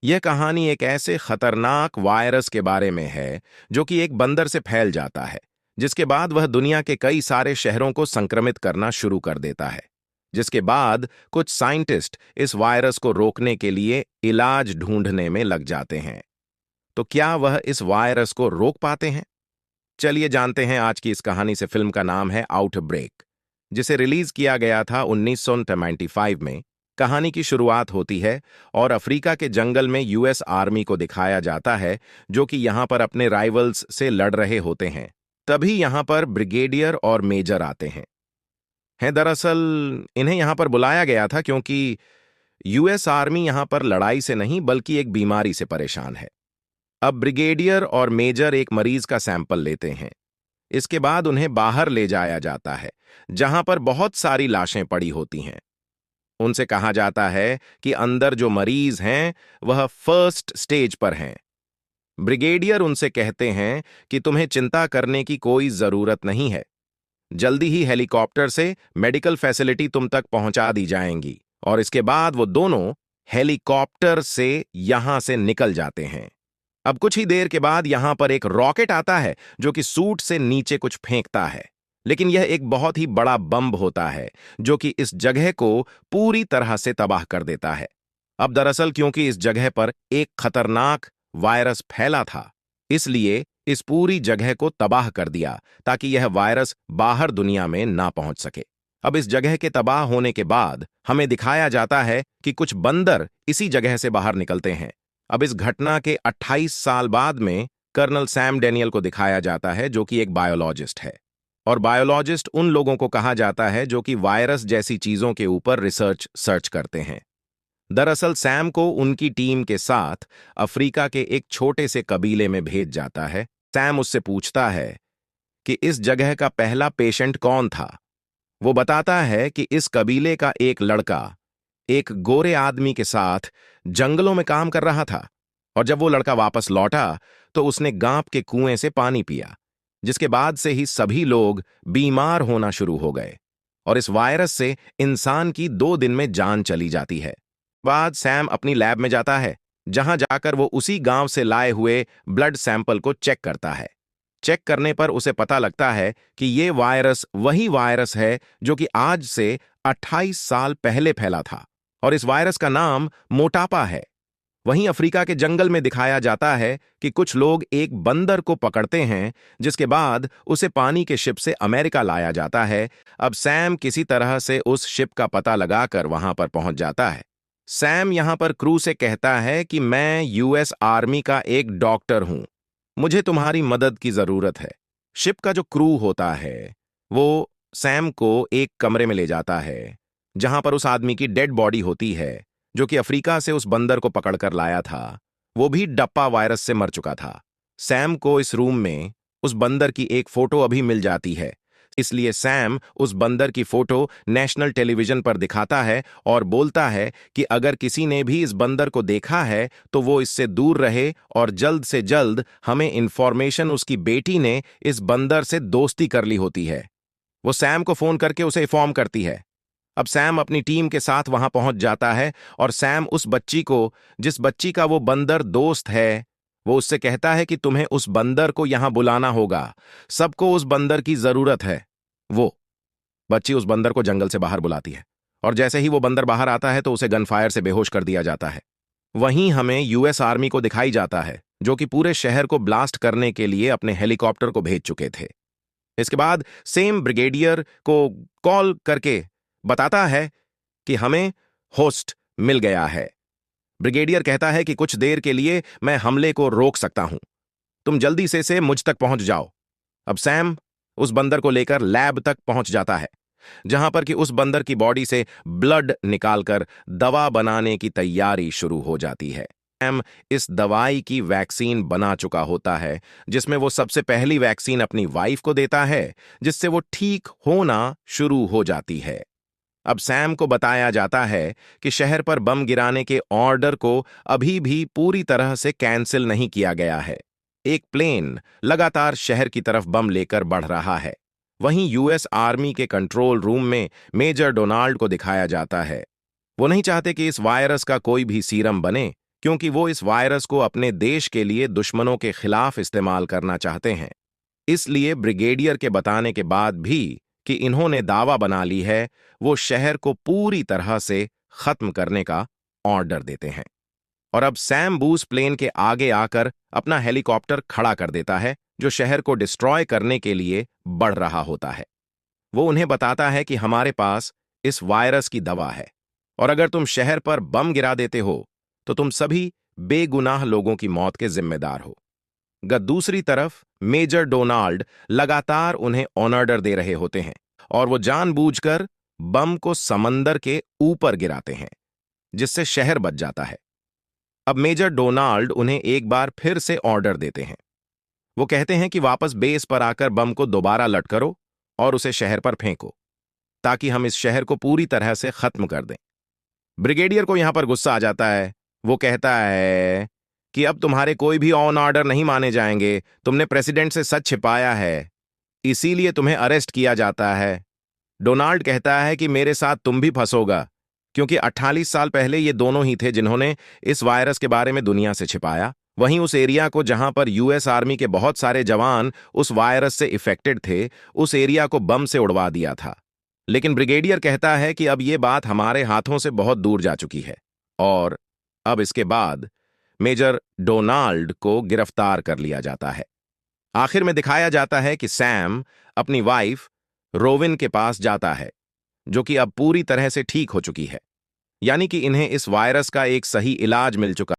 यह कहानी एक ऐसे खतरनाक वायरस के बारे में है जो कि एक बंदर से फैल जाता है, जिसके बाद वह दुनिया के कई सारे शहरों को संक्रमित करना शुरू कर देता है। जिसके बाद कुछ साइंटिस्ट इस वायरस को रोकने के लिए इलाज ढूंढने में लग जाते हैं। तो क्या वह इस वायरस को रोक पाते हैं? चलिए जानते हैं आज की इस कहानी से। फिल्म का नाम है आउटब्रेक, जिसे रिलीज किया गया था 1995 में। कहानी की शुरुआत होती है और अफ्रीका के जंगल में यूएस आर्मी को दिखाया जाता है, जो कि यहां पर अपने राइवल्स से लड़ रहे होते हैं। तभी यहां पर ब्रिगेडियर और मेजर आते हैं। दरअसल इन्हें यहां पर बुलाया गया था क्योंकि यूएस आर्मी यहां पर लड़ाई से नहीं बल्कि एक बीमारी से परेशान है। अब ब्रिगेडियर और मेजर एक मरीज का सैंपल लेते हैं। इसके बाद उन्हें बाहर ले जाया जाता है, जहां पर बहुत सारी लाशें पड़ी होती हैं। उनसे कहा जाता है कि अंदर जो मरीज हैं वह फर्स्ट स्टेज पर हैं। ब्रिगेडियर उनसे कहते हैं कि तुम्हें चिंता करने की कोई जरूरत नहीं है, जल्दी ही हेलीकॉप्टर से मेडिकल फैसिलिटी तुम तक पहुंचा दी जाएंगी। और इसके बाद वो दोनों हेलीकॉप्टर से यहां से निकल जाते हैं। अब कुछ ही देर के बाद यहां पर एक रॉकेट आता है जो कि सूट से नीचे कुछ फेंकता है, लेकिन यह एक बहुत ही बड़ा बम होता है जो कि इस जगह को पूरी तरह से तबाह कर देता है। अब दरअसल क्योंकि इस जगह पर एक खतरनाक वायरस फैला था, इसलिए इस पूरी जगह को तबाह कर दिया ताकि यह वायरस बाहर दुनिया में ना पहुंच सके। अब इस जगह के तबाह होने के बाद हमें दिखाया जाता है कि कुछ बंदर इसी जगह से बाहर निकलते हैं। अब इस घटना के 28 साल बाद में कर्नल सैम डेनियल को दिखाया जाता है, जो कि एक बायोलॉजिस्ट है। और बायोलॉजिस्ट उन लोगों को कहा जाता है जो कि वायरस जैसी चीजों के ऊपर रिसर्च सर्च करते हैं। दरअसल सैम को उनकी टीम के साथ अफ्रीका के एक छोटे से कबीले में भेज जाता है। सैम उससे पूछता है कि इस जगह का पहला पेशेंट कौन था। वो बताता है कि इस कबीले का एक लड़का एक गोरे आदमी के साथ जंगलों में काम कर रहा था, और जब वो लड़का वापस लौटा तो उसने गांव के कुएं से पानी पिया, जिसके बाद से ही सभी लोग बीमार होना शुरू हो गए और इस वायरस से इंसान की 2 दिन में जान चली जाती है। बाद सैम अपनी लैब में जाता है, जहां जाकर वो उसी गांव से लाए हुए ब्लड सैंपल को चेक करता है। चेक करने पर उसे पता लगता है कि ये वायरस वही वायरस है जो कि आज से 28 साल पहले फैला था, और इस वायरस का नाम मोटापा है। वहीं अफ्रीका के जंगल में दिखाया जाता है कि कुछ लोग एक बंदर को पकड़ते हैं, जिसके बाद उसे पानी के शिप से अमेरिका लाया जाता है। अब सैम किसी तरह से उस शिप का पता लगाकर वहां पर पहुंच जाता है। सैम यहां पर क्रू से कहता है कि मैं यूएस आर्मी का एक डॉक्टर हूं, मुझे तुम्हारी मदद की जरूरत है। शिप का जो क्रू होता है वो सैम को एक कमरे में ले जाता है, जहां पर उस आदमी की डेड बॉडी होती है जो कि अफ्रीका से उस बंदर को पकड़कर लाया था। वो भी डप्पा वायरस से मर चुका था। सैम को इस रूम में उस बंदर की एक फोटो अभी मिल जाती है, इसलिए सैम उस बंदर की फोटो नेशनल टेलीविजन पर दिखाता है और बोलता है कि अगर किसी ने भी इस बंदर को देखा है तो वो इससे दूर रहे, और जल्द से जल्द हमें इंफॉर्मेशन उसकी बेटी ने इस बंदर से दोस्ती कर ली होती है। वो सैम को फोन करके उसे इन्फॉर्म करती है। अब सैम अपनी टीम के साथ वहां पहुंच जाता है और सैम उस बच्ची को, जिस बच्ची का वो बंदर दोस्त है, वो उससे कहता है कि तुम्हें उस बंदर को यहां बुलाना होगा, सबको उस बंदर की जरूरत है। वो बच्ची उस बंदर को जंगल से बाहर बुलाती है, और जैसे ही वो बंदर बाहर आता है तो उसे गनफायर से बेहोश कर दिया जाता है। वहीं हमें यूएस आर्मी को दिखाई जाता है, जो कि पूरे शहर को ब्लास्ट करने के लिए अपने हेलीकॉप्टर को भेज चुके थे। इसके बाद सेम ब्रिगेडियर को कॉल करके बताता है कि हमें होस्ट मिल गया है। ब्रिगेडियर कहता है कि कुछ देर के लिए मैं हमले को रोक सकता हूं, तुम जल्दी से मुझ तक पहुंच जाओ। अब सैम उस बंदर को लेकर लैब तक पहुंच जाता है, जहां पर कि उस बंदर की बॉडी से ब्लड निकालकर दवा बनाने की तैयारी शुरू हो जाती है। सैम इस दवाई की वैक्सीन बना चुका होता है, जिसमें वो सबसे पहली वैक्सीन अपनी वाइफ को देता है, जिससे वो ठीक होना शुरू हो जाती है। अब सैम को बताया जाता है कि शहर पर बम गिराने के ऑर्डर को अभी भी पूरी तरह से कैंसिल नहीं किया गया है। एक प्लेन लगातार शहर की तरफ बम लेकर बढ़ रहा है। वहीं यूएस आर्मी के कंट्रोल रूम में मेजर डोनाल्ड को दिखाया जाता है। वो नहीं चाहते कि इस वायरस का कोई भी सीरम बने, क्योंकि वो इस वायरस को अपने देश के लिए दुश्मनों के खिलाफ इस्तेमाल करना चाहते हैं। इसलिए ब्रिगेडियर के बताने के बाद भी कि इन्होंने दावा बना ली है, वो शहर को पूरी तरह से खत्म करने का ऑर्डर देते हैं। और अब सैम बूस प्लेन के आगे आकर अपना हेलीकॉप्टर खड़ा कर देता है, जो शहर को डिस्ट्रॉय करने के लिए बढ़ रहा होता है। वो उन्हें बताता है कि हमारे पास इस वायरस की दवा है, और अगर तुम शहर पर बम गिरा देते हो तो तुम सभी बेगुनाह लोगों की मौत के जिम्मेदार हो। दूसरी तरफ मेजर डोनाल्ड लगातार उन्हें ऑर्डर दे रहे होते हैं, और वो जानबूझकर बम को समंदर के ऊपर गिराते हैं, जिससे शहर बच जाता है। अब मेजर डोनाल्ड उन्हें एक बार फिर से ऑर्डर देते हैं। वो कहते हैं कि वापस बेस पर आकर बम को दोबारा लटकरो और उसे शहर पर फेंको, ताकि हम इस शहर को पूरी तरह से खत्म कर दें। ब्रिगेडियर को यहां पर गुस्सा आ जाता है। वो कहता है कि अब तुम्हारे कोई भी ऑन ऑर्डर नहीं माने जाएंगे। तुमने प्रेसिडेंट से सच छिपाया है, इसीलिए तुम्हें अरेस्ट किया जाता है। डोनाल्ड कहता है कि मेरे साथ तुम भी फंसोगा, क्योंकि 48 साल पहले ये दोनों ही थे जिन्होंने इस वायरस के बारे में दुनिया से छिपाया। वहीं उस एरिया को जहां पर यूएस आर्मी के बहुत सारे जवान उस वायरस से इफेक्टेड थे, उस एरिया को बम से उड़वा दिया था। लेकिन ब्रिगेडियर कहता है कि अब ये बात हमारे हाथों से बहुत दूर जा चुकी है, और अब इसके बाद मेजर डोनाल्ड को गिरफ्तार कर लिया जाता है। आखिर में दिखाया जाता है कि सैम अपनी वाइफ रोविन के पास जाता है, जो कि अब पूरी तरह से ठीक हो चुकी है, यानी कि इन्हें इस वायरस का एक सही इलाज मिल चुका